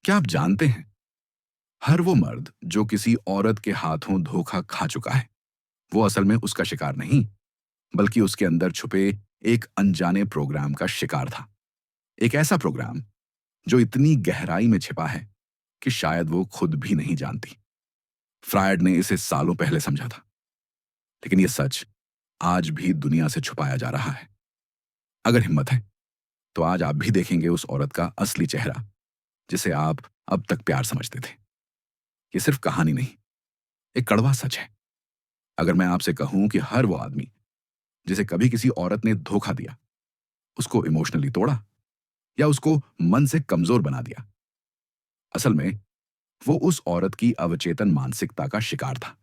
क्या आप जानते हैं, हर वो मर्द जो किसी औरत के हाथों धोखा खा चुका है, वो असल में उसका शिकार नहीं, बल्कि उसके अंदर छुपे एक अनजाने प्रोग्राम का शिकार था। एक ऐसा प्रोग्राम जो इतनी गहराई में छिपा है कि शायद वो खुद भी नहीं जानती। फ्रायड ने इसे सालों पहले समझा था, लेकिन ये सच आज भी दुनिया से छुपाया जा रहा है। अगर हिम्मत है, तो आज आप भी देखेंगे उस औरत का असली चेहरा, जिसे आप अब तक प्यार समझते थे। ये सिर्फ कहानी नहीं, एक कड़वा सच है। अगर मैं आपसे कहूं कि हर वो आदमी जिसे कभी किसी औरत ने धोखा दिया, उसको इमोशनली तोड़ा या उसको मन से कमजोर बना दिया, असल में वो उस औरत की अवचेतन मानसिकता का शिकार था।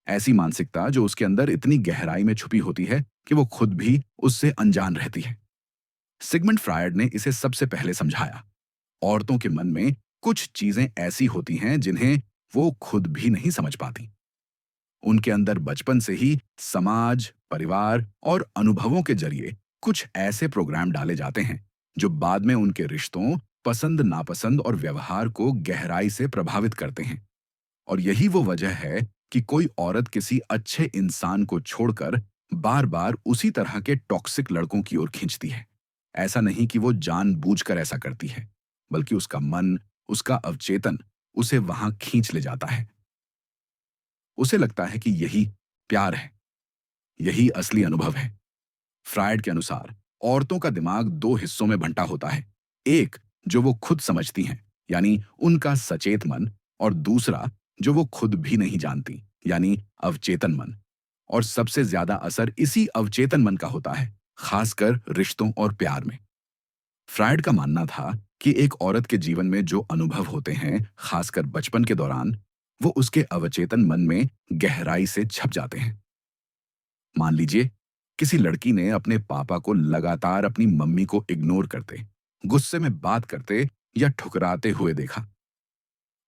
ऐसी मानसिकता जो उसके अंदर इतनी गहराई में छुपी होती है कि वो खुद भी उससे अनजान रहती है। सिगमंड फ्रायड ने इसे सबसे पहले समझाया। औरतों के मन में कुछ चीजें ऐसी होती हैं जिन्हें वो खुद भी नहीं समझ पाती। उनके अंदर बचपन से ही समाज, परिवार और अनुभवों के जरिए कुछ ऐसे प्रोग्राम डाले जाते हैं जो बाद में उनके रिश्तों, पसंद नापसंद और व्यवहार को गहराई से प्रभावित करते हैं। और यही वो वजह है कि कोई औरत किसी अच्छे इंसान को छोड़कर बार बार उसी तरह के टॉक्सिक लड़कों की ओर खींचती है। ऐसा नहीं कि वो जानबूझकर ऐसा करती है, बल्कि उसका मन, उसका अवचेतन उसे वहां खींच ले जाता है। उसे लगता है कि यही प्यार है, यही असली अनुभव है। फ्रायड के अनुसार औरतों का दिमाग दो हिस्सों में बंटा होता है। एक जो वो खुद समझती हैं, यानी उनका सचेत मन, और दूसरा जो वो खुद भी नहीं जानती, यानी अवचेतन मन। और सबसे ज्यादा असर इसी अवचेतन मन का होता है, खासकर रिश्तों और प्यार में। फ्रायड का मानना था कि एक औरत के जीवन में जो अनुभव होते हैं, खासकर बचपन के दौरान, वो उसके अवचेतन मन में गहराई से छप जाते हैं। मान लीजिए, किसी लड़की ने अपने पापा को लगातार अपनी मम्मी को इग्नोर करते, गुस्से में बात करते या ठुकराते हुए देखा,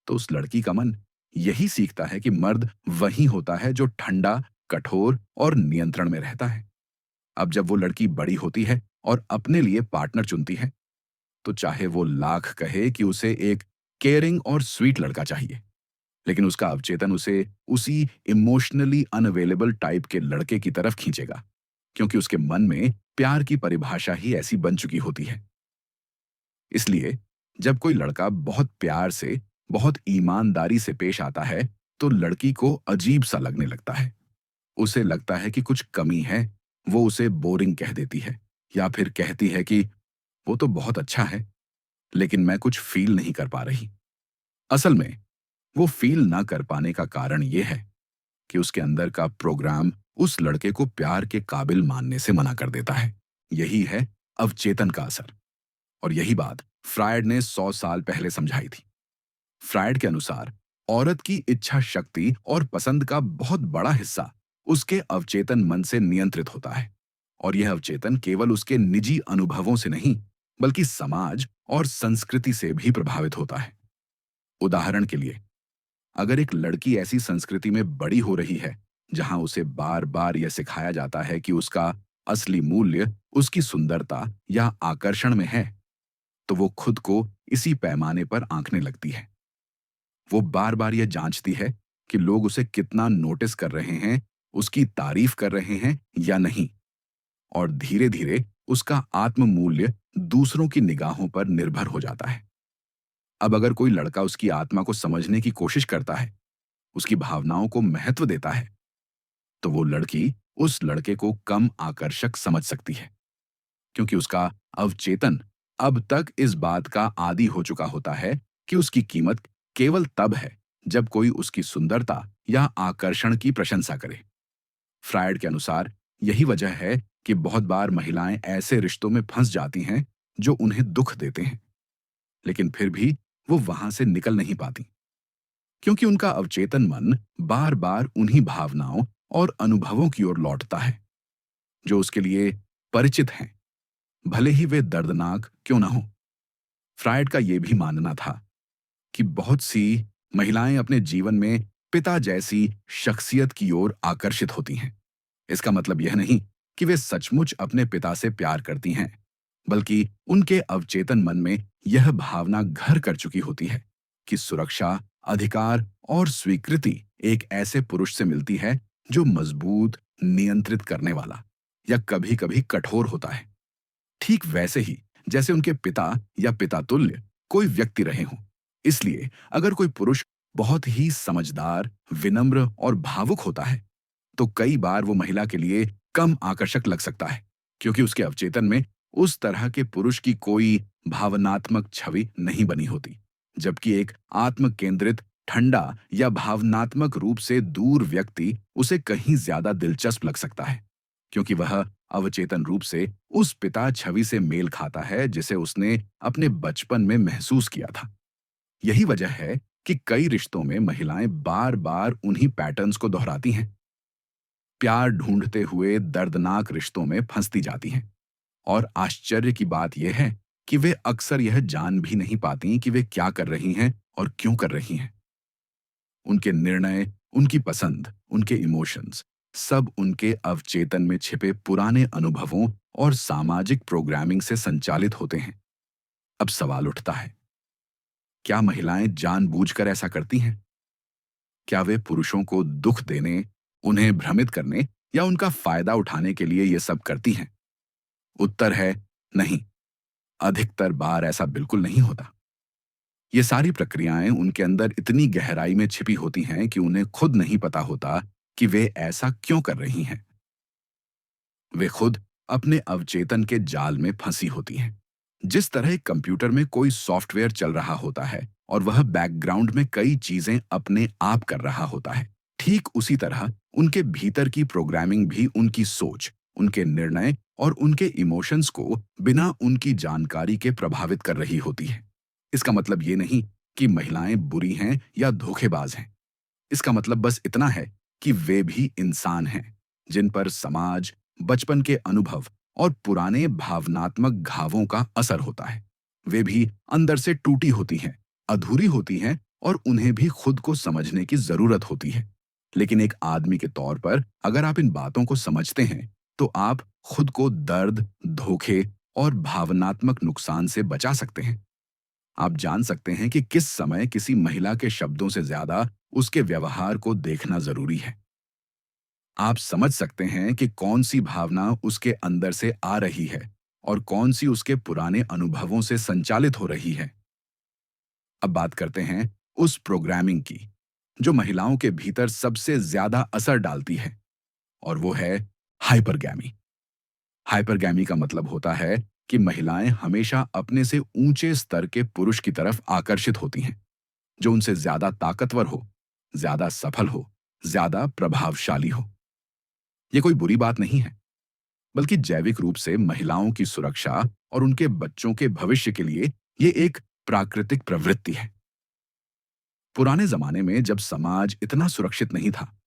तो उस लड़की का मन यही सीखता है कि मर्द वही होता है जो ठंडा, कठोर और नियंत्रण में रहता है। अब जब वो लड़की बड़ी होती है और अपने लिए पार्टनर चुनती है, तो चाहे वो लाख कहे कि उसे एक केयरिंग और स्वीट लड़का चाहिए, लेकिन उसका अवचेतन उसे उसी इमोशनली अनअवेलेबल टाइप के लड़के की तरफ खींचेगा, क्योंकि उसके मन में प्यार की परिभाषा ही ऐसी बन चुकी होती है। इसलिए जब कोई लड़का बहुत प्यार से, बहुत ईमानदारी से पेश आता है, तो लड़की को अजीब सा लगने लगता है। उसे लगता है कि कुछ कमी है। वो उसे बोरिंग कह देती है, या फिर कहती है कि वो तो बहुत अच्छा है, लेकिन मैं कुछ फील नहीं कर पा रही। असल में वो फील ना कर पाने का कारण ये है कि उसके अंदर का प्रोग्राम उस लड़के को प्यार के काबिल मानने से मना कर देता है। यही है अवचेतन का असर। और यही बात फ्रायड ने 100 साल पहले समझाई थी। फ्रायड के अनुसार औरत की इच्छा शक्ति और पसंद का बहुत बड़ा हिस्सा उसके अवचेतन मन से नियंत्रित होता है। और यह अवचेतन केवल उसके निजी अनुभवों से नहीं, बल्कि समाज और संस्कृति से भी प्रभावित होता है। उदाहरण के लिए, अगर एक लड़की ऐसी संस्कृति में बड़ी हो रही है जहां उसे बार बार यह सिखाया जाता है कि उसका असली मूल्य उसकी सुंदरता या आकर्षण में है, तो वो खुद को इसी पैमाने पर आंकने लगती है। वो बार बार यह जांचती है कि लोग उसे कितना नोटिस कर रहे हैं, उसकी तारीफ कर रहे हैं या नहीं। और धीरे धीरे उसका आत्म मूल्य दूसरों की निगाहों पर निर्भर हो जाता है। अब अगर कोई लड़का उसकी आत्मा को समझने की कोशिश करता है, उसकी भावनाओं को महत्व देता है, तो वो लड़की उस लड़के को कम आकर्षक समझ सकती है, क्योंकि उसका अवचेतन अब तक इस बात का आदी हो चुका होता है कि उसकी कीमत केवल तब है जब कोई उसकी सुंदरता या आकर्षण की प्रशंसा करे। फ्रायड के अनुसार यही वजह है कि बहुत बार महिलाएं ऐसे रिश्तों में फंस जाती हैं जो उन्हें दुख देते हैं, लेकिन फिर भी वो वहां से निकल नहीं पाती, क्योंकि उनका अवचेतन मन बार बार उन्हीं भावनाओं और अनुभवों की ओर लौटता है जो उसके लिए परिचित हैं, भले ही वे दर्दनाक क्यों न हो। फ्रायड का यह भी मानना था कि बहुत सी महिलाएं अपने जीवन में पिता जैसी शख्सियत की ओर आकर्षित होती हैं। इसका मतलब यह नहीं कि वे सचमुच अपने पिता से प्यार करती हैं, बल्कि उनके अवचेतन मन में यह भावना घर कर चुकी होती है कि सुरक्षा, अधिकार और स्वीकृति एक ऐसे पुरुष से मिलती है जो मजबूत, नियंत्रित करने वाला या कभी-कभी कठोर होता है। ठीक वैसे ही जैसे उनके पिता या पिता तुल्य कोई व्यक्ति रहे हों। इसलिए अगर कोई पुरुष बहुत ही समझदार, विनम्र और भावुक होता है, तो कई बार वो महिला के लिए कम आकर्षक लग सकता है, क्योंकि उसके अवचेतन में उस तरह के पुरुष की कोई भावनात्मक छवि नहीं बनी होती। जबकि एक आत्म केंद्रित, ठंडा या भावनात्मक रूप से दूर व्यक्ति उसे कहीं ज्यादा दिलचस्प लग सकता है, क्योंकि वह अवचेतन रूप से उस पिता छवि से मेल खाता है जिसे उसने अपने बचपन में महसूस किया था। यही वजह है कि कई रिश्तों में महिलाएं बार बार उन्हीं पैटर्न्स को दोहराती हैं, प्यार ढूंढते हुए दर्दनाक रिश्तों में फंसती जाती हैं। और आश्चर्य की बात यह है कि वे अक्सर यह जान भी नहीं पाती कि वे क्या कर रही हैं और क्यों कर रही हैं। उनके निर्णय, उनकी पसंद, उनके इमोशंस सब उनके अवचेतन में छिपे पुराने अनुभवों और सामाजिक प्रोग्रामिंग से संचालित होते हैं। अब सवाल उठता है, क्या महिलाएं जानबूझकर ऐसा करती हैं? क्या वे पुरुषों को दुख देने, उन्हें भ्रमित करने या उनका फायदा उठाने के लिए ये सब करती हैं? उत्तर है नहीं। अधिकतर बार ऐसा बिल्कुल नहीं होता। ये सारी प्रक्रियाएं उनके अंदर इतनी गहराई में छिपी होती हैं कि उन्हें खुद नहीं पता होता कि वे ऐसा क्यों कर रही हैं। वे खुद अपने अवचेतन के जाल में फंसी होती हैं। जिस तरह एक कंप्यूटर में कोई सॉफ्टवेयर चल रहा होता है और वह बैकग्राउंड में कई चीजें अपने आप कर रहा होता है, ठीक उसी तरह उनके भीतर की प्रोग्रामिंग भी उनकी सोच, उनके निर्णय और उनके इमोशंस को बिना उनकी जानकारी के प्रभावित कर रही होती है। इसका मतलब ये नहीं कि महिलाएं बुरी हैं या धोखेबाज हैं। इसका मतलब बस इतना है कि वे भी इंसान हैं, जिन पर समाज, बचपन के अनुभव और पुराने भावनात्मक घावों का असर होता है। वे भी अंदर से टूटी होती हैं, अधूरी होती हैं और उन्हें भी खुद को समझने की जरूरत होती है। लेकिन एक आदमी के तौर पर अगर आप इन बातों को समझते हैं, तो आप खुद को दर्द, धोखे और भावनात्मक नुकसान से बचा सकते हैं। आप जान सकते हैं कि किस समय किसी महिला के शब्दों से ज्यादा उसके व्यवहार को देखना जरूरी है। आप समझ सकते हैं कि कौन सी भावना उसके अंदर से आ रही है और कौन सी उसके पुराने अनुभवों से संचालित हो रही है। अब बात करते हैं उस प्रोग्रामिंग की जो महिलाओं के भीतर सबसे ज्यादा असर डालती है, और वो है हाइपरगैमी। हाइपरगैमी का मतलब होता है कि महिलाएं हमेशा अपने से ऊंचे स्तर के पुरुष की तरफ आकर्षित होती हैं, जो उनसे ज्यादा ताकतवर हो, ज्यादा सफल हो, ज्यादा प्रभावशाली हो। ये कोई बुरी बात नहीं है, बल्कि जैविक रूप से महिलाओं की सुरक्षा और उनके बच्चों के भविष्य के लिए ये एक प्राकृतिक प्रवृत्ति है। पुराने जमाने में जब समाज इतना सुरक्षित नहीं था,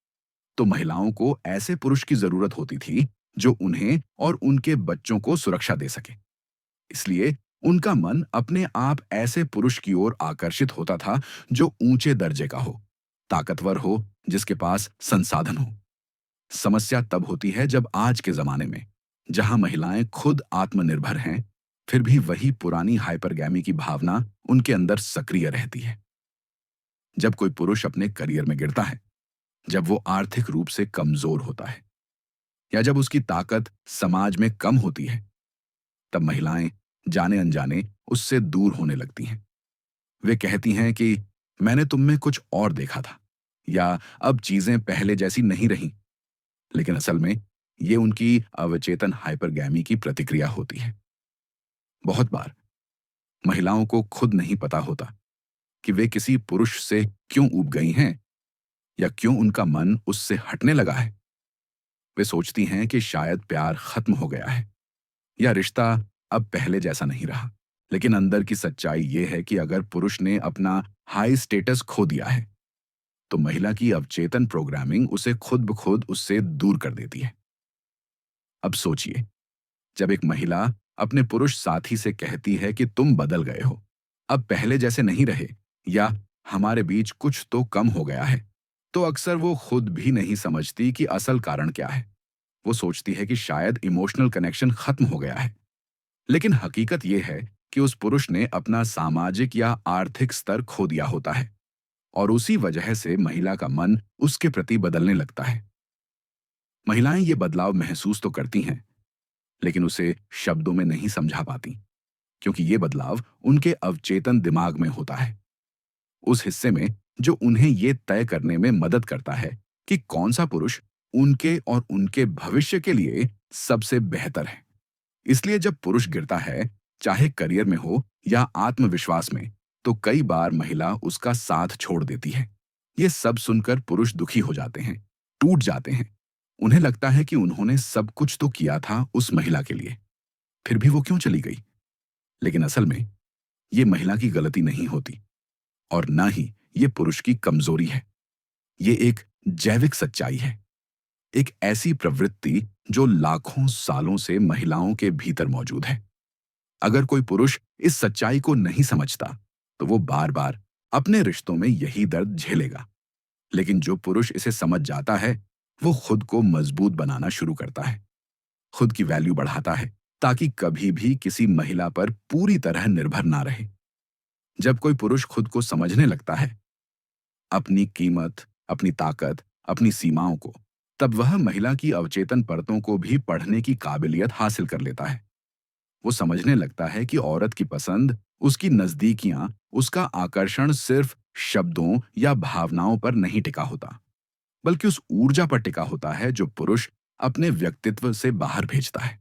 तो महिलाओं को ऐसे पुरुष की जरूरत होती थी जो उन्हें और उनके बच्चों को सुरक्षा दे सके। इसलिए उनका मन अपने आप ऐसे पुरुष की ओर आकर्षित होता था जो ऊंचे दर्जे का हो, ताकतवर हो, जिसके पास संसाधन हो। समस्या तब होती है जब आज के जमाने में, जहां महिलाएं खुद आत्मनिर्भर हैं, फिर भी वही पुरानी हाइपरगैमी की भावना उनके अंदर सक्रिय रहती है। जब कोई पुरुष अपने करियर में गिरता है, जब वो आर्थिक रूप से कमजोर होता है या जब उसकी ताकत समाज में कम होती है, तब महिलाएं जाने अनजाने उससे दूर होने लगती हैं। वे कहती हैं कि मैंने तुम में कुछ और देखा था, या अब चीजें पहले जैसी नहीं रहीं। लेकिन असल में ये उनकी अवचेतन हाइपरगैमी की प्रतिक्रिया होती है। बहुत बार महिलाओं को खुद नहीं पता होता कि वे किसी पुरुष से क्यों ऊब गई हैं या क्यों उनका मन उससे हटने लगा है। वे सोचती हैं कि शायद प्यार खत्म हो गया है या रिश्ता अब पहले जैसा नहीं रहा। लेकिन अंदर की सच्चाई ये है कि अगर पुरुष ने अपना हाई स्टेटस खो दिया है, तो महिला की अवचेतन प्रोग्रामिंग उसे खुद ब खुद उससे दूर कर देती है। अब सोचिए, जब एक महिला अपने पुरुष साथी से कहती है कि तुम बदल गए हो, अब पहले जैसे नहीं रहे, या हमारे बीच कुछ तो कम हो गया है, तो अक्सर वो खुद भी नहीं समझती कि असल कारण क्या है। वो सोचती है कि शायद इमोशनल कनेक्शन खत्म हो गया है। लेकिन हकीकत यह है कि उस पुरुष ने अपना सामाजिक या आर्थिक स्तर खो दिया होता है और उसी वजह से महिला का मन उसके प्रति बदलने लगता है। महिलाएं ये बदलाव महसूस तो करती हैं, लेकिन उसे शब्दों में नहीं समझा पाती, क्योंकि ये बदलाव उनके अवचेतन दिमाग में होता है, उस हिस्से में जो उन्हें ये तय करने में मदद करता है कि कौन सा पुरुष उनके और उनके भविष्य के लिए सबसे बेहतर है। इसलिए जब पुरुष गिरता है, चाहे करियर में हो या आत्मविश्वास में, तो कई बार महिला उसका साथ छोड़ देती है। ये सब सुनकर पुरुष दुखी हो जाते हैं, टूट जाते हैं। उन्हें लगता है कि उन्होंने सब कुछ तो किया था उस महिला के लिए, फिर भी वो क्यों चली गई। लेकिन असल में ये महिला की गलती नहीं होती और ना ही ये पुरुष की कमजोरी है। ये एक जैविक सच्चाई है, एक ऐसी प्रवृत्ति जो लाखों सालों से महिलाओं के भीतर मौजूद है। अगर कोई पुरुष इस सच्चाई को नहीं समझता, तो वो बार बार अपने रिश्तों में यही दर्द झेलेगा। लेकिन जो पुरुष इसे समझ जाता है, वो खुद को मजबूत बनाना शुरू करता है, खुद की वैल्यू बढ़ाता है, ताकि कभी भी किसी महिला पर पूरी तरह निर्भर ना रहे। जब कोई पुरुष खुद को समझने लगता है, अपनी कीमत, अपनी ताकत, अपनी सीमाओं को, तब वह महिला की अवचेतन परतों को भी पढ़ने की काबिलियत हासिल कर लेता है। वो समझने लगता है कि औरत की पसंद, उसकी नजदीकियां, उसका आकर्षण सिर्फ शब्दों या भावनाओं पर नहीं टिका होता, बल्कि उस ऊर्जा पर टिका होता है जो पुरुष अपने व्यक्तित्व से बाहर भेजता है।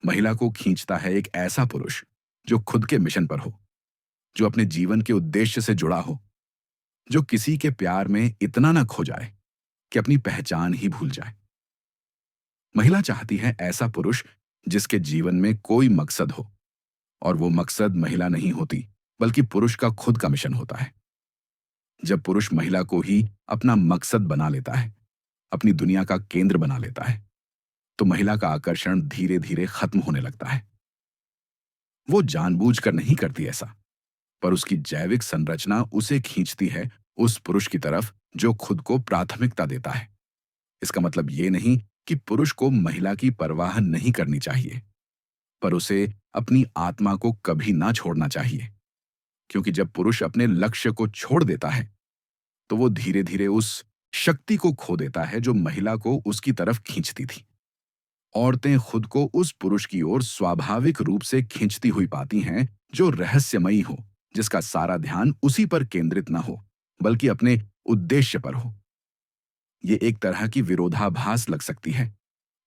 महिला को खींचता है एक ऐसा पुरुष जो खुद के मिशन पर हो, जो अपने जीवन के उद्देश्य से जुड़ा हो, जो किसी के प्यार में इतना ना खो जाए कि अपनी पहचान ही भूल जाए। महिला चाहती है ऐसा पुरुष जिसके जीवन में कोई मकसद हो, और वो मकसद महिला नहीं होती, बल्कि पुरुष का खुद का मिशन होता है। जब पुरुष महिला को ही अपना मकसद बना लेता है, अपनी दुनिया का केंद्र बना लेता है, तो महिला का आकर्षण धीरे धीरे खत्म होने लगता है। वो जानबूझकर नहीं करती ऐसा, पर उसकी जैविक संरचना उसे खींचती है उस पुरुष की तरफ जो खुद को प्राथमिकता देता है। इसका मतलब ये नहीं कि पुरुष को महिला की परवाह नहीं करनी चाहिए, पर उसे अपनी आत्मा को कभी ना छोड़ना चाहिए, क्योंकि जब पुरुष अपने लक्ष्य को छोड़ देता है, तो वो धीरे धीरे उस शक्ति को खो देता है जो महिला को उसकी तरफ खींचती थी। औरतें खुद को उस पुरुष की ओर स्वाभाविक रूप से खींचती हुई पाती हैं जो रहस्यमयी हो, जिसका सारा ध्यान उसी पर केंद्रित न हो, बल्कि अपने उद्देश्य पर हो। ये एक तरह की विरोधाभास लग सकती है,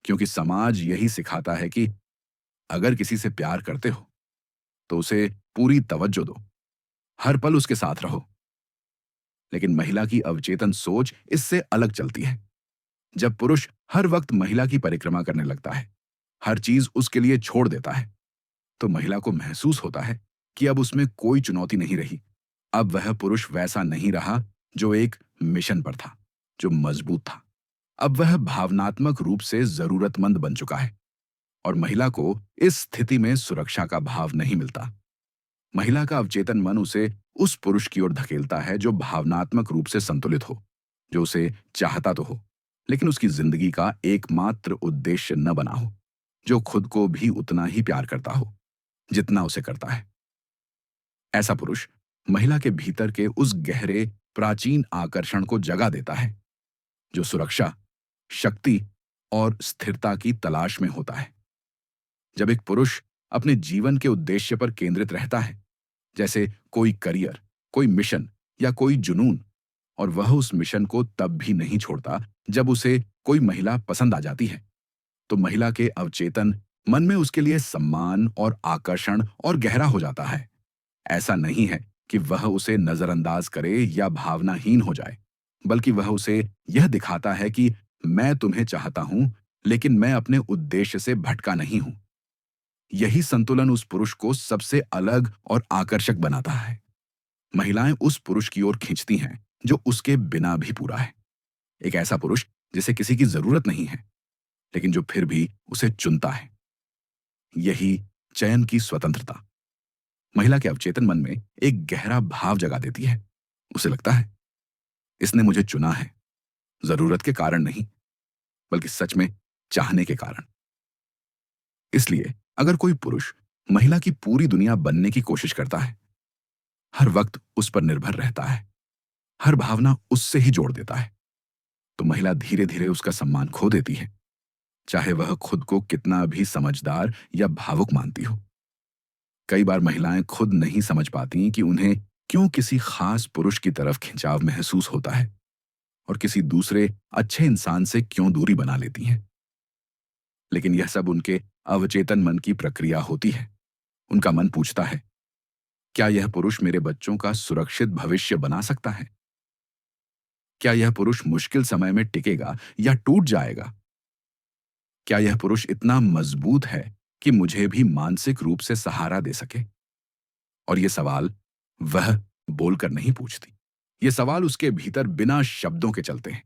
क्योंकि समाज यही सिखाता है कि अगर किसी से प्यार करते हो, तो उसे पूरी तवज्जो दो, हर पल उसके साथ रहो। लेकिन महिला की अवचेतन सोच इससे अलग चलती है। जब पुरुष हर वक्त महिला की परिक्रमा करने लगता है, हर चीज उसके लिए छोड़ देता है, तो महिला को महसूस होता है कि अब उसमें कोई चुनौती नहीं रही। अब वह पुरुष वैसा नहीं रहा जो एक मिशन पर था, जो मजबूत था। अब वह भावनात्मक रूप से जरूरतमंद बन चुका है, और महिला को इस स्थिति में सुरक्षा का भाव नहीं मिलता। महिला का अवचेतन मन उसे उस पुरुष की ओर धकेलता है जो भावनात्मक रूप से संतुलित हो, जो उसे चाहता तो हो, लेकिन उसकी जिंदगी का एकमात्र उद्देश्य न बना हो, जो खुद को भी उतना ही प्यार करता हो जितना उसे करता है। ऐसा पुरुष महिला के भीतर के उस गहरे प्राचीन आकर्षण को जगा देता है जो सुरक्षा, शक्ति और स्थिरता की तलाश में होता है। जब एक पुरुष अपने जीवन के उद्देश्य पर केंद्रित रहता है, जैसे कोई करियर, कोई मिशन या कोई जुनून, और वह उस मिशन को तब भी नहीं छोड़ता जब उसे कोई महिला पसंद आ जाती है, तो महिला के अवचेतन मन में उसके लिए सम्मान और आकर्षण और गहरा हो जाता है। ऐसा नहीं है कि वह उसे नजरअंदाज करे या भावनाहीन हो जाए, बल्कि वह उसे यह दिखाता है कि मैं तुम्हें चाहता हूं, लेकिन मैं अपने उद्देश्य से भटका नहीं हूं। यही संतुलन उस पुरुष को सबसे अलग और आकर्षक बनाता है। महिलाएं उस पुरुष की ओर खींचती हैं जो उसके बिना भी पूरा है। एक ऐसा पुरुष जिसे किसी की जरूरत नहीं है, लेकिन जो फिर भी उसे चुनता है। यही चयन की स्वतंत्रता महिला के अवचेतन मन में एक गहरा भाव जगा देती है। उसे लगता है, इसने मुझे चुना है, जरूरत के कारण नहीं, बल्कि सच में चाहने के कारण। इसलिए अगर कोई पुरुष महिला की पूरी दुनिया बनने की कोशिश करता है, हर वक्त उस पर निर्भर रहता है, हर भावना उससे ही जोड़ देता है। तो महिला धीरे धीरे उसका सम्मान खो देती है, चाहे वह खुद को कितना भी समझदार या भावुक मानती हो। कई बार महिलाएं खुद नहीं समझ पाती कि उन्हें क्यों किसी खास पुरुष की तरफ खिंचाव महसूस होता है और किसी दूसरे अच्छे इंसान से क्यों दूरी बना लेती हैं। लेकिन यह सब उनके अवचेतन मन की प्रक्रिया होती है। उनका मन पूछता है, क्या यह पुरुष मेरे बच्चों का सुरक्षित भविष्य बना सकता है? क्या यह पुरुष मुश्किल समय में टिकेगा या टूट जाएगा? क्या यह पुरुष इतना मजबूत है कि मुझे भी मानसिक रूप से सहारा दे सके? और ये सवाल वह बोलकर नहीं पूछती। ये सवाल उसके भीतर बिना शब्दों के चलते हैं।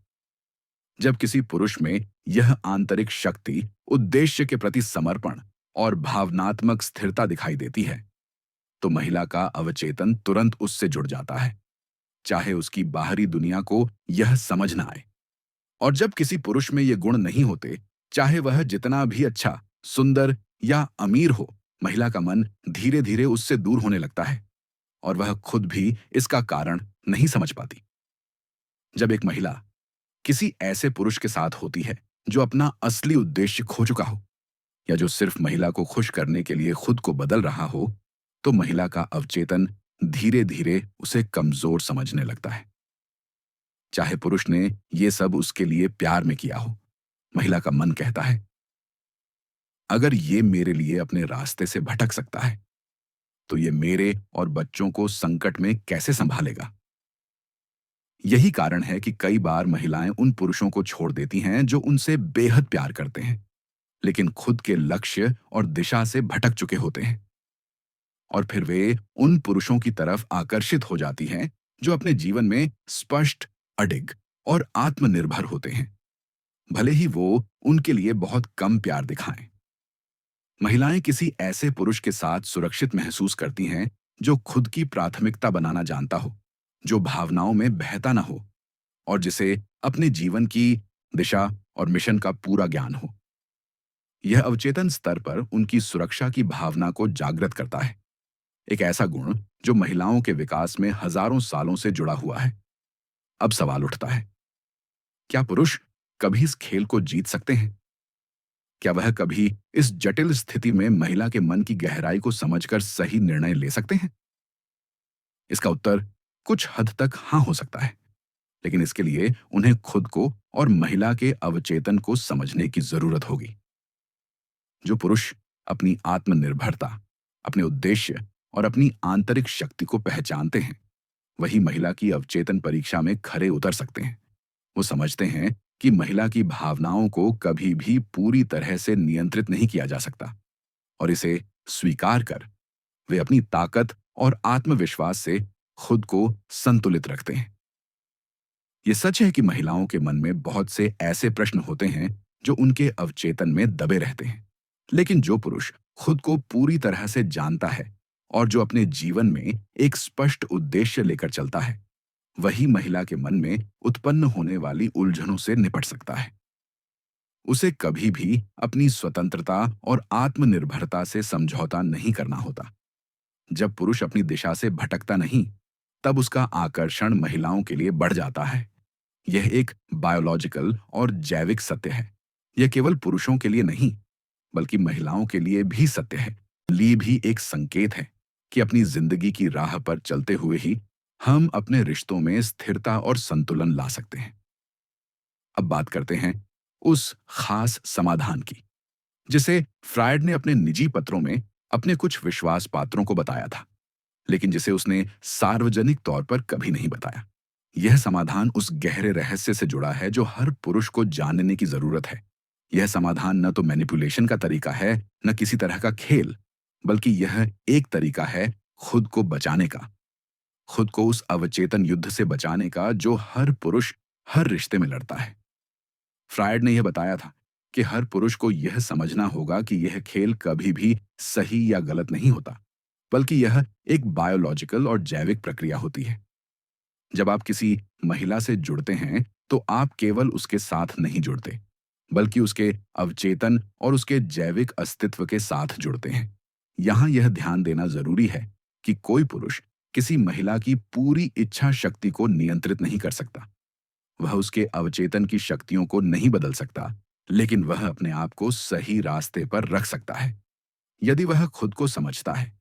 जब किसी पुरुष में यह आंतरिक शक्ति, उद्देश्य के प्रति समर्पण और भावनात्मक स्थिरता दिखाई देती है, तो महिला का अवचेतन तुरंत उससे जुड़ जाता है, चाहे उसकी बाहरी दुनिया को यह समझ ना आए। और जब किसी पुरुष में ये गुण नहीं होते, चाहे वह जितना भी अच्छा, सुंदर या अमीर हो, महिला का मन धीरे धीरे उससे दूर होने लगता है और वह खुद भी इसका कारण नहीं समझ पाती। जब एक महिला किसी ऐसे पुरुष के साथ होती है जो अपना असली उद्देश्य खो चुका हो या जो सिर्फ महिला को खुश करने के लिए खुद को बदल रहा हो, तो महिला का अवचेतन धीरे धीरे उसे कमजोर समझने लगता है। चाहे पुरुष ने ये सब उसके लिए प्यार में किया हो, महिला का मन कहता है, अगर ये मेरे लिए अपने रास्ते से भटक सकता है, तो ये मेरे और बच्चों को संकट में कैसे संभालेगा? यही कारण है कि कई बार महिलाएं उन पुरुषों को छोड़ देती हैं जो उनसे बेहद प्यार करते हैं, लेकिन खुद के लक्ष्य और दिशा से भटक चुके होते हैं। और फिर वे उन पुरुषों की तरफ आकर्षित हो जाती हैं जो अपने जीवन में स्पष्ट, अडिग और आत्मनिर्भर होते हैं, भले ही वो उनके लिए बहुत कम प्यार दिखाएं। महिलाएं किसी ऐसे पुरुष के साथ सुरक्षित महसूस करती हैं जो खुद की प्राथमिकता बनाना जानता हो, जो भावनाओं में बहता ना हो और जिसे अपने जीवन की दिशा और मिशन का पूरा ज्ञान हो। यह अवचेतन स्तर पर उनकी सुरक्षा की भावना को जागृत करता है, एक ऐसा गुण जो महिलाओं के विकास में हजारों सालों से जुड़ा हुआ है। अब सवाल उठता है, क्या पुरुष कभी इस खेल को जीत सकते हैं? क्या वह कभी इस जटिल स्थिति में महिला के मन की गहराई को समझकर सही निर्णय ले सकते हैं? इसका उत्तर कुछ हद तक हाँ हो सकता है, लेकिन इसके लिए उन्हें खुद को और महिला के अवचेतन को समझने की जरूरत होगी। जो पुरुष अपनी आत्मनिर्भरता, अपने उद्देश्य और अपनी आंतरिक शक्ति को पहचानते हैं, वही महिला की अवचेतन परीक्षा में खरे उतर सकते हैं। वो समझते हैं कि महिला की भावनाओं को कभी भी पूरी तरह से नियंत्रित नहीं किया जा सकता और इसे स्वीकार कर वे अपनी ताकत और आत्मविश्वास से खुद को संतुलित रखते हैं। ये सच है कि महिलाओं के मन में बहुत से ऐसे प्रश्न होते हैं जो उनके अवचेतन में दबे रहते हैं, लेकिन जो पुरुष खुद को पूरी तरह से जानता है और जो अपने जीवन में एक स्पष्ट उद्देश्य लेकर चलता है, वही महिला के मन में उत्पन्न होने वाली उलझनों से निपट सकता है। उसे कभी भी अपनी स्वतंत्रता और आत्मनिर्भरता से समझौता नहीं करना होता। जब पुरुष अपनी दिशा से भटकता नहीं, तब उसका आकर्षण महिलाओं के लिए बढ़ जाता है। यह एक बायोलॉजिकल और जैविक सत्य है। यह केवल पुरुषों के लिए नहीं, बल्कि महिलाओं के लिए भी सत्य है। लिए भी एक संकेत है कि अपनी जिंदगी की राह पर चलते हुए ही हम अपने रिश्तों में स्थिरता और संतुलन ला सकते हैं। अब बात करते हैं उस खास समाधान की, जिसे फ्रायड ने अपने निजी पत्रों में अपने कुछ विश्वास पात्रों को बताया था, लेकिन जिसे उसने सार्वजनिक तौर पर कभी नहीं बताया। यह समाधान उस गहरे रहस्य से जुड़ा है जो हर पुरुष को जानने की जरूरत है। यह समाधान न तो मैनिपुलेशन का तरीका है, न किसी तरह का खेल, बल्कि यह एक तरीका है खुद को बचाने का, खुद को उस अवचेतन युद्ध से बचाने का जो हर पुरुष हर रिश्ते में लड़ता है। फ्रायड ने यह बताया था कि हर पुरुष को यह समझना होगा कि यह खेल कभी भी सही या गलत नहीं होता, बल्कि यह एक बायोलॉजिकल और जैविक प्रक्रिया होती है। जब आप किसी महिला से जुड़ते हैं, तो आप केवल उसके साथ नहीं जुड़ते, बल्कि उसके अवचेतन और उसके जैविक अस्तित्व के साथ जुड़ते हैं। यहां यह ध्यान देना जरूरी है कि कोई पुरुष किसी महिला की पूरी इच्छा शक्ति को नियंत्रित नहीं कर सकता। वह उसके अवचेतन की शक्तियों को नहीं बदल सकता, लेकिन वह अपने आप को सही रास्ते पर रख सकता है। यदि वह खुद को समझता है,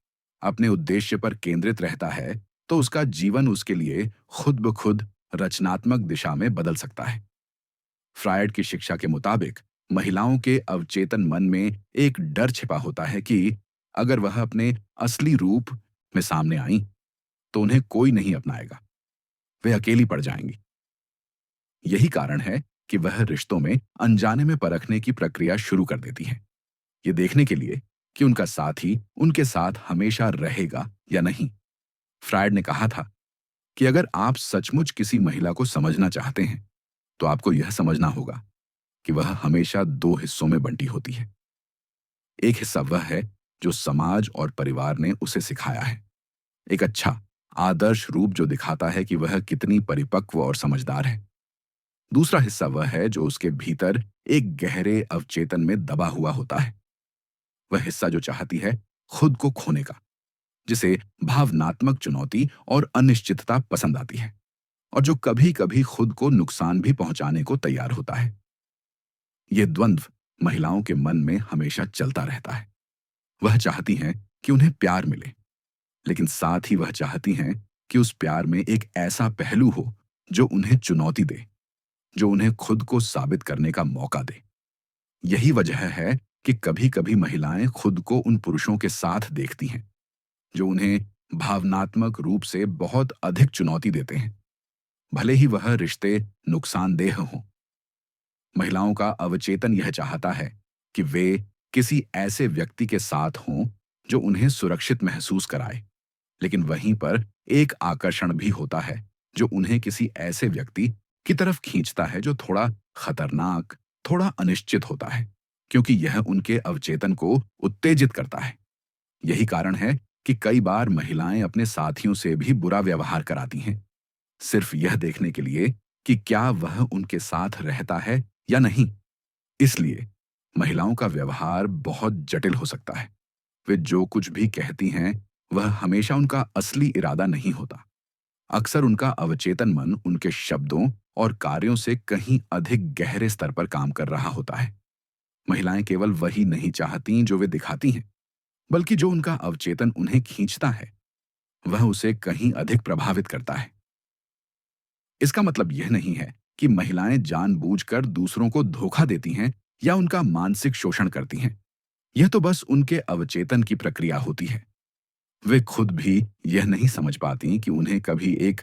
अपने उद्देश्य पर केंद्रित रहता है, तो उसका जीवन उसके लिए खुद ब खुद रचनात्मक दिशा में बदल सकता है। फ्रायड की शिक्षा के मुताबिक महिलाओं के अवचेतन मन में एक डर छिपा होता है कि अगर वह अपने असली रूप में सामने आई तो उन्हें कोई नहीं अपनाएगा, वे अकेली पड़ जाएंगी। यही कारण है कि वह रिश्तों में अनजाने में परखने की प्रक्रिया शुरू कर देती हैं, ये देखने के लिए कि उनका साथी उनके साथ हमेशा रहेगा या नहीं। फ्रायड ने कहा था कि अगर आप सचमुच किसी महिला को समझना चाहते हैं, तो आपको यह समझना होगा कि वह हमेशा दो हिस्सों में बंटी होती है। एक हिस्सा वह है जो समाज और परिवार ने उसे सिखाया है, एक अच्छा आदर्श रूप जो दिखाता है कि वह कितनी परिपक्व और समझदार है। दूसरा हिस्सा वह है जो उसके भीतर एक गहरे अवचेतन में दबा हुआ होता है, वह हिस्सा जो चाहती है खुद को खोने का, जिसे भावनात्मक चुनौती और अनिश्चितता पसंद आती है, और जो कभी कभी खुद को नुकसान भी पहुंचाने को तैयार होता है। यह द्वंद्व महिलाओं के मन में हमेशा चलता रहता है। वह चाहती हैं कि उन्हें प्यार मिले, लेकिन साथ ही वह चाहती हैं कि उस प्यार में एक ऐसा पहलू हो जो उन्हें चुनौती दे, जो उन्हें खुद को साबित करने का मौका दे। यही वजह है कि कभी कभी महिलाएं खुद को उन पुरुषों के साथ देखती हैं जो उन्हें भावनात्मक रूप से बहुत अधिक चुनौती देते हैं, भले ही वह रिश्ते नुकसानदेह हों। महिलाओं का अवचेतन यह चाहता है कि वे किसी ऐसे व्यक्ति के साथ हों जो उन्हें सुरक्षित महसूस कराए, लेकिन वहीं पर एक आकर्षण भी होता है जो उन्हें किसी ऐसे व्यक्ति की तरफ खींचता है जो थोड़ा खतरनाक, थोड़ा अनिश्चित होता है, क्योंकि यह उनके अवचेतन को उत्तेजित करता है। यही कारण है कि कई बार महिलाएं अपने साथियों से भी बुरा व्यवहार कराती हैं, सिर्फ यह देखने के लिए कि क्या वह उनके साथ रहता है या नहीं। इसलिए महिलाओं का व्यवहार बहुत जटिल हो सकता है। वे जो कुछ भी कहती हैं, वह हमेशा उनका असली इरादा नहीं होता। अक्सर उनका अवचेतन मन उनके शब्दों और कार्यों से कहीं अधिक गहरे स्तर पर काम कर रहा होता है। महिलाएं केवल वही नहीं चाहती जो वे दिखाती हैं, बल्कि जो उनका अवचेतन उन्हें खींचता है, वह उसे कहीं अधिक प्रभावित करता है। इसका मतलब यह नहीं है कि महिलाएं जानबूझकर दूसरों को धोखा देती हैं या उनका मानसिक शोषण करती हैं। यह तो बस उनके अवचेतन की प्रक्रिया होती है। वे खुद भी यह नहीं समझ पाती कि उन्हें कभी एक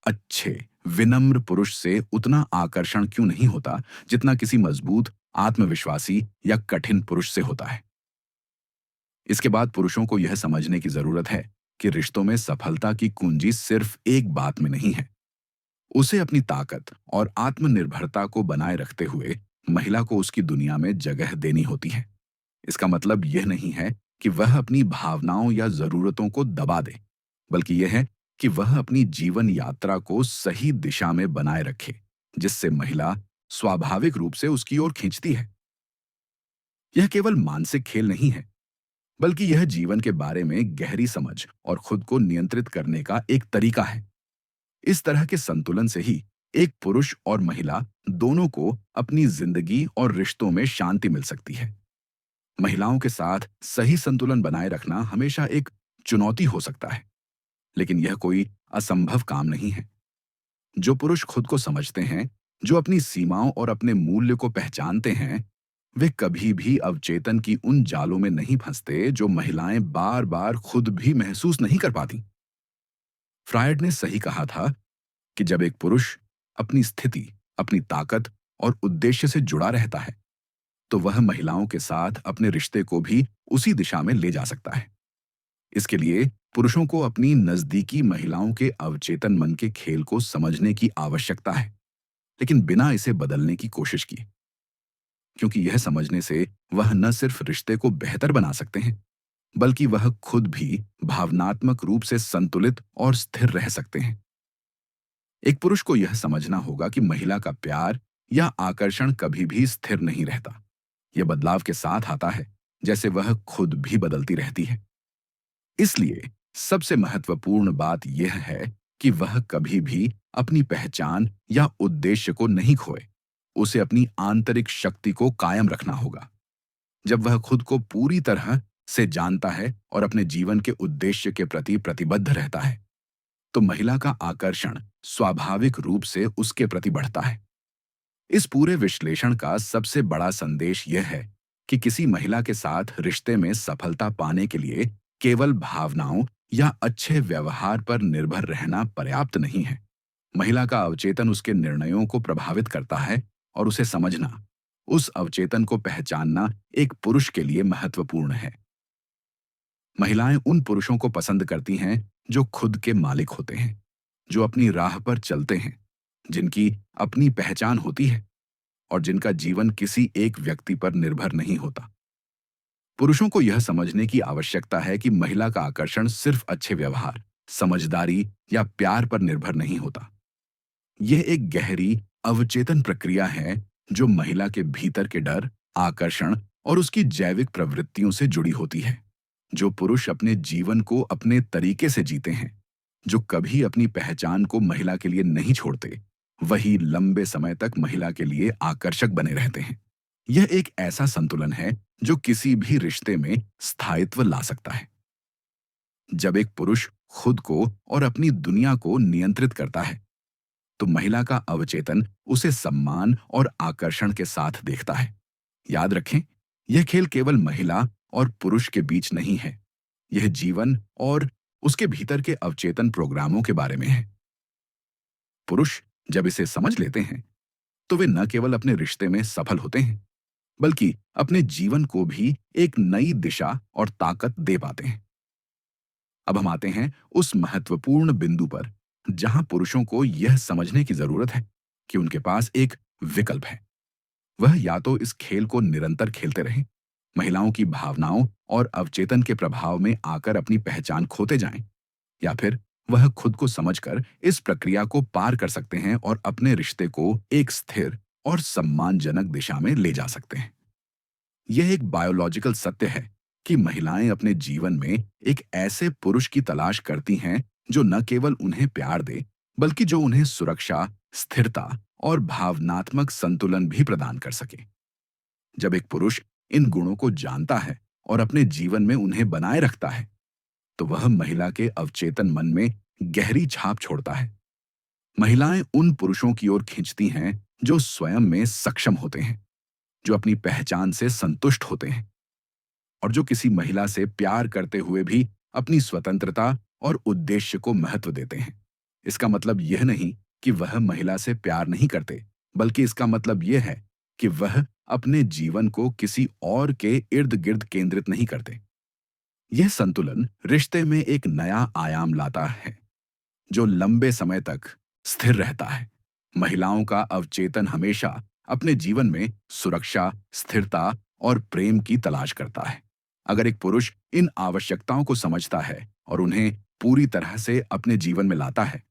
अच्छे, विनम्र पुरुष से उतना आकर्षण क्यों नहीं होता जितना किसी मजबूत, आत्मविश्वासी या कठिन पुरुष से होता है। इसके बाद पुरुषों को यह समझने की जरूरत है कि रिश्तों में सफलता की कुंजी सिर्फ एक बात में नहीं है। उसे अपनी ताकत और आत्मनिर्भरता को बनाए रखते हुए महिला को उसकी दुनिया में जगह देनी होती है। इसका मतलब यह नहीं है कि वह अपनी भावनाओं या जरूरतों को दबा दे, बल्कि यह है कि वह अपनी जीवन यात्रा को सही दिशा में बनाए रखे, जिससे महिला स्वाभाविक रूप से उसकी ओर खींचती है। यह केवल मानसिक खेल नहीं है, बल्कि यह जीवन के बारे में गहरी समझ और खुद को नियंत्रित करने का एक तरीका है। इस तरह के संतुलन से ही एक पुरुष और महिला दोनों को अपनी जिंदगी और रिश्तों में शांति मिल सकती है। महिलाओं के साथ सही संतुलन बनाए रखना हमेशा एक चुनौती हो सकता है, लेकिन यह कोई असंभव काम नहीं है। जो पुरुष खुद को समझते हैं, जो अपनी सीमाओं और अपने मूल्य को पहचानते हैं, वे कभी भी अवचेतन की उन जालों में नहीं फंसते जो महिलाएं बार बार खुद भी महसूस नहीं कर पाती। फ्रायड ने सही कहा था कि जब एक पुरुष अपनी स्थिति, अपनी ताकत और उद्देश्य से जुड़ा रहता है, तो वह महिलाओं के साथ अपने रिश्ते को भी उसी दिशा में ले जा सकता है। इसके लिए पुरुषों को अपनी नजदीकी महिलाओं के अवचेतन मन के खेल को समझने की आवश्यकता है, लेकिन बिना इसे बदलने की कोशिश की, क्योंकि यह समझने से वह न सिर्फ रिश्ते को बेहतर बना सकते हैं, बल्कि वह खुद भी भावनात्मक रूप से संतुलित और स्थिर रह सकते हैं। एक पुरुष को यह समझना होगा कि महिला का प्यार या आकर्षण कभी भी स्थिर नहीं रहता। यह बदलाव के साथ आता है, जैसे वह खुद भी बदलती रहती है। इसलिए सबसे महत्वपूर्ण बात यह है कि वह कभी भी अपनी पहचान या उद्देश्य को नहीं खोए। उसे अपनी आंतरिक शक्ति को कायम रखना होगा। जब वह खुद को पूरी तरह से जानता है और अपने जीवन के उद्देश्य के प्रति प्रतिबद्ध रहता है, तो महिला का आकर्षण स्वाभाविक रूप से उसके प्रति बढ़ता है। इस पूरे विश्लेषण का सबसे बड़ा संदेश यह है कि किसी महिला के साथ रिश्ते में सफलता पाने के लिए केवल भावनाओं या अच्छे व्यवहार पर निर्भर रहना पर्याप्त नहीं है। महिला का अवचेतन उसके निर्णयों को प्रभावित करता है और उसे समझना, उस अवचेतन को पहचानना एक पुरुष के लिए महत्वपूर्ण है। महिलाएं उन पुरुषों को पसंद करती हैं जो खुद के मालिक होते हैं, जो अपनी राह पर चलते हैं, जिनकी अपनी पहचान होती है और जिनका जीवन किसी एक व्यक्ति पर निर्भर नहीं होता। पुरुषों को यह समझने की आवश्यकता है कि महिला का आकर्षण सिर्फ अच्छे व्यवहार, समझदारी या प्यार पर निर्भर नहीं होता। यह एक गहरी, अवचेतन प्रक्रिया है जो महिला के भीतर के डर, आकर्षण और उसकी जैविक प्रवृत्तियों से जुड़ी होती है। जो पुरुष अपने जीवन को अपने तरीके से जीते हैं, जो कभी अपनी पहचान को महिला के लिए नहीं छोड़ते, वही लंबे समय तक महिला के लिए आकर्षक बने रहते हैं। यह एक ऐसा संतुलन है जो किसी भी रिश्ते में स्थायित्व ला सकता है। जब एक पुरुष खुद को और अपनी दुनिया को नियंत्रित करता है, तो महिला का अवचेतन उसे सम्मान और आकर्षण के साथ देखता है। याद रखें, यह खेल केवल महिला और पुरुष के बीच नहीं है। यह जीवन और उसके भीतर के अवचेतन प्रोग्रामों के बारे में है। पुरुष जब इसे समझ लेते हैं, तो वे न केवल अपने रिश्ते में सफल होते हैं, बल्कि अपने जीवन को भी एक नई दिशा और ताकत दे पाते हैं। अब हम आते हैं उस महत्वपूर्ण बिंदु पर जहां पुरुषों को यह समझने की जरूरत है कि उनके पास एक विकल्प है। वह या तो इस खेल को निरंतर खेलते रहें, महिलाओं की भावनाओं और अवचेतन के प्रभाव में आकर अपनी पहचान खोते जाएं, या फिर वह खुद को समझकर इस प्रक्रिया को पार कर सकते हैं और अपने रिश्ते को एक स्थिर और सम्मानजनक दिशा में ले जा सकते हैं। यह एक बायोलॉजिकल सत्य है कि महिलाएं अपने जीवन में एक ऐसे पुरुष की तलाश करती हैं जो न केवल उन्हें प्यार दे, बल्कि जो उन्हें सुरक्षा, स्थिरता और भावनात्मक संतुलन भी प्रदान कर सके। जब एक पुरुष इन गुणों को जानता है और अपने जीवन में उन्हें बनाए रखता है, तो वह महिला के अवचेतन मन में गहरी छाप छोड़ता है। महिलाएं उन पुरुषों की ओर खींचती हैं जो स्वयं में सक्षम होते हैं, जो अपनी पहचान से संतुष्ट होते हैं और जो किसी महिला से प्यार करते हुए भी अपनी स्वतंत्रता और उद्देश्य को महत्व देते हैं। इसका मतलब यह नहीं कि वह महिला से प्यार नहीं करते, बल्कि इसका मतलब यह है कि वह अपने जीवन को किसी और के इर्द गिर्द केंद्रित नहीं करते। यह संतुलन रिश्ते में एक नया आयाम लाता है जो लंबे समय तक स्थिर रहता है। महिलाओं का अवचेतन हमेशा अपने जीवन में सुरक्षा, स्थिरता और प्रेम की तलाश करता है। अगर एक पुरुष इन आवश्यकताओं को समझता है और उन्हें पूरी तरह से अपने जीवन में लाता है,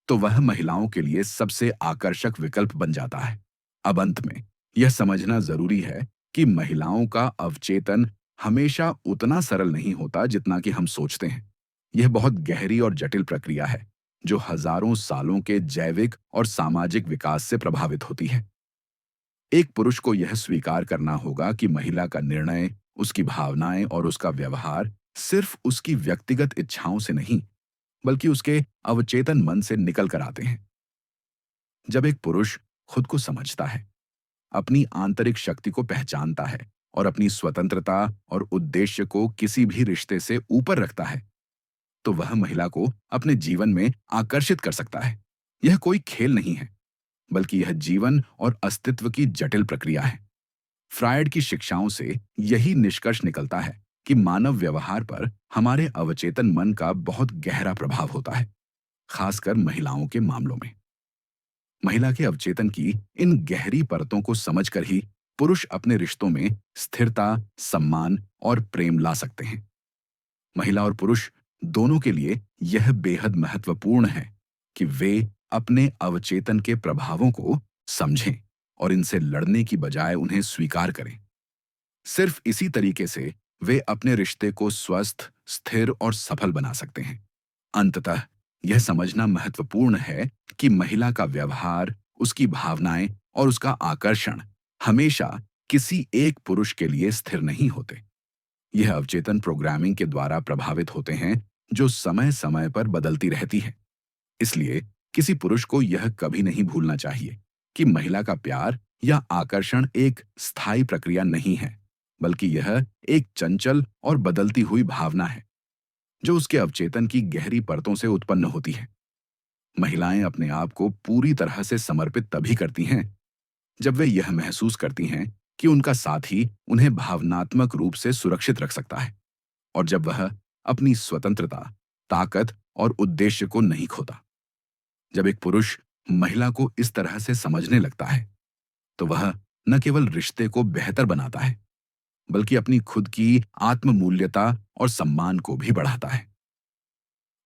तो वह महिलाओं के लिए सबसे आकर्षक विकल्प बन जाता है। अब अंत में यह समझना जरूरी है कि महिलाओं का अवचेतन हमेशा उतना सरल नहीं होता जितना कि हम सोचते हैं। यह बहुत गहरी और जटिल प्रक्रिया है जो हजारों सालों के जैविक और सामाजिक विकास से प्रभावित होती है। एक पुरुष को यह स्वीकार करना होगा कि महिला का निर्णय, उसकी भावनाएं और उसका व्यवहार सिर्फ उसकी व्यक्तिगत इच्छाओं से नहीं, बल्कि उसके अवचेतन मन से निकल कर आते हैं। जब एक पुरुष खुद को समझता है, अपनी आंतरिक शक्ति को पहचानता है और अपनी स्वतंत्रता और उद्देश्य को किसी भी रिश्ते से ऊपर रखता है, तो वह महिला को अपने जीवन में आकर्षित कर सकता है। यह कोई खेल नहीं है, बल्कि यह जीवन और अस्तित्व की जटिल प्रक्रिया है। फ्रायड की शिक्षाओं से यही निष्कर्ष निकलता है कि मानव व्यवहार पर हमारे अवचेतन मन का बहुत गहरा प्रभाव होता है, खासकर महिलाओं के मामलों में। महिला के अवचेतन की इन गहरी परतों को समझकर ही पुरुष अपने रिश्तों में स्थिरता, सम्मान और प्रेम ला सकते हैं। महिला और पुरुष दोनों के लिए यह बेहद महत्वपूर्ण है कि वे अपने अवचेतन के प्रभावों को समझें और इनसे लड़ने की बजाय उन्हें स्वीकार करें। सिर्फ इसी तरीके से वे अपने रिश्ते को स्वस्थ, स्थिर और सफल बना सकते हैं। अंततः यह समझना महत्वपूर्ण है कि महिला का व्यवहार, उसकी भावनाएं और उसका आकर्षण हमेशा किसी एक पुरुष के लिए स्थिर नहीं होते। यह अवचेतन प्रोग्रामिंग के द्वारा प्रभावित होते हैं, जो समय समय पर बदलती रहती है। इसलिए किसी पुरुष को यह कभी नहीं भूलना चाहिए कि महिला का प्यार या आकर्षण एक स्थायी प्रक्रिया नहीं है, बल्कि यह एक चंचल और बदलती हुई भावना है, जो उसके अवचेतन की गहरी परतों से उत्पन्न होती है। महिलाएं अपने आप को पूरी तरह से समर्पित तभी करती हैं जब वे यह महसूस करती हैं कि उनका साथी उन्हें भावनात्मक रूप से सुरक्षित रख सकता है, और जब वह अपनी स्वतंत्रता, ताकत और उद्देश्य को नहीं खोता। जब एक पुरुष महिला को इस तरह से समझने लगता है, तो वह न केवल रिश्ते को बेहतर बनाता है, बल्कि अपनी खुद की आत्म मूल्यता और सम्मान को भी बढ़ाता है।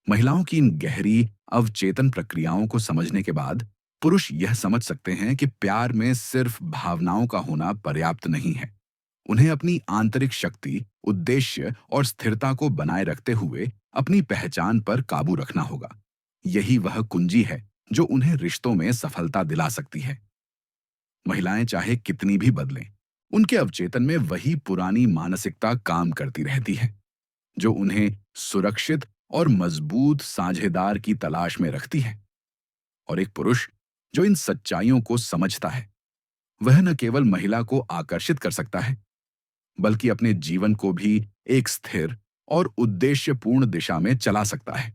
महिलाओं की इन गहरी अवचेतन प्रक्रियाओं को समझने के बाद पुरुष यह समझ सकते हैं कि प्यार में सिर्फ भावनाओं का होना पर्याप्त नहीं है। उन्हें अपनी आंतरिक शक्ति, उद्देश्य और स्थिरता को बनाए रखते हुए अपनी पहचान पर काबू रखना होगा। यही वह कुंजी है जो उन्हें रिश्तों में सफलता दिला सकती है। महिलाएं चाहे कितनी भी बदलें, उनके अवचेतन में वही पुरानी मानसिकता काम करती रहती है, जो उन्हें सुरक्षित और मजबूत साझेदार की तलाश में रखती है। और एक पुरुष जो इन सच्चाइयों को समझता है, वह न केवल महिला को आकर्षित कर सकता है, बल्कि अपने जीवन को भी एक स्थिर और उद्देश्यपूर्ण दिशा में चला सकता है।